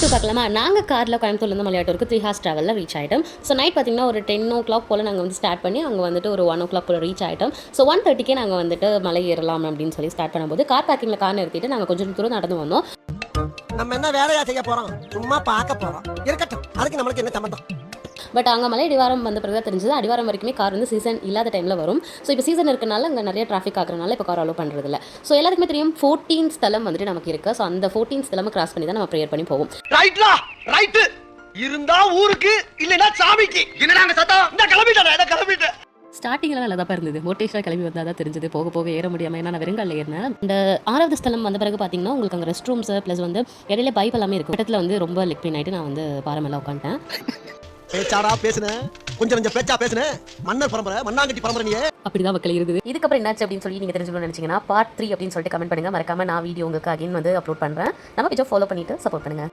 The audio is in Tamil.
பார்ட் 2 பார்க்கலாமா? நாங்கள் காரில் கோயம்புத்தூர்லேருந்து மலையாட்டூருக்கு 3 ஹார்ஸ் ட்ராவலில் ரீச் ஆகிட்டோம். ஸோ நைட் பார்த்திங்கன்னா ஒரு 10 o'clock போல் நாங்கள் வந்து ஸ்டார்ட் பண்ணி அங்கே வந்துட்டு ஒரு 1 o'clock போல் ரீச் ஆகிட்டோம். ஸோ 1:30க்கே நாங்கள் வந்துட்டு மலை ஏறலாம் அப்படின்னு சொல்லி ஸ்டார்ட் பண்ணும்போது கார் பார்க்கிங்கில் கார் நிறுத்திட்டு நாங்கள் கொஞ்சம் தூரம் நடந்து வந்தோம். நம்ம என்ன வேலையா செய்ய போகிறோம், சும்மா பார்க்க போகிறோம், இருக்கட்டும், அதுக்கு நம்மளுக்கு என்ன சம்பந்தம். பட் அங்கே மலை அடிவாரம் வந்த பிறகு தான் தெரிஞ்சது அடிவாரம் வரைக்குமே கார் வந்து சீசன் இல்லாத டைமில் வரும். ஸோ இப்போ சீசன் இருக்கனால அங்கே நிறைய டிராஃபிக் ஆகிறனால இப்போ கார் அலோவ் பண்ணுறதில்ல. ஸோ எல்லாத்துக்குமே தெரியும் 14 ஸ்தலம் வந்துட்டு நமக்கு இருக்குது. ஸோ அந்த 14 ஸ்தலம் கிராஸ் பண்ணி தான் நம்ம ப்ரேயர் பண்ணி போவோம். ரைட்டு இருந்தா ஊருக்கு இல்லைன்னா சாமிக்கு. என்னடா சத்தம், இந்த கிளம்பிட்டேன். ஸ்டார்டிங்கில் நல்லா தான் இருந்தது. மோட்டேஷனாக கிளம்பி வந்தால் தான் தெரிஞ்சது, போக போக ஏற முடியாமல். ஏன்னா நான் வெறுங்காலில் ஏறினேன். இந்த 6வது ஸ்தலம் வந்த பிறகு பார்த்தீங்கன்னா உங்களுக்கு அங்கே ரெஸ்ட் ரூம்ஸ் ப்ளஸ் வந்து இடையில பைப் எல்லாமே இருக்கும். இடத்துல வந்து ரொம்ப லெக் பெயின் ஆகிட்டு நான் வந்து பாரமெல்லாம் உட்காந்துட்டேன். பேச்சாடா பேசுனேன், கொஞ்சம் பேச்சா பேசுனேன். மன்னர் பரம்பரை, மண்ணாங்கட்டி பரம்பரை நீ. அப்படிதான் மக்கள் இருந்தது. இதுக்கப்புறம் என்னாச்சு அப்படின்னு சொல்லி நீங்கள் தெரிஞ்சுக்கணும்னு நினச்சிங்கன்னா பார்ட் 3 அப்படின்னு சொல்லிட்டு கமெண்ட் பண்ணுங்கள். மறக்காம நான் வீடியோ உங்களுக்கு அகைன் வந்து அப்லோட் பண்ணுறேன். நம்ம பேஜை ஃபாலோ பண்ணிட்டு சப்போர்ட் பண்ணுங்கள்.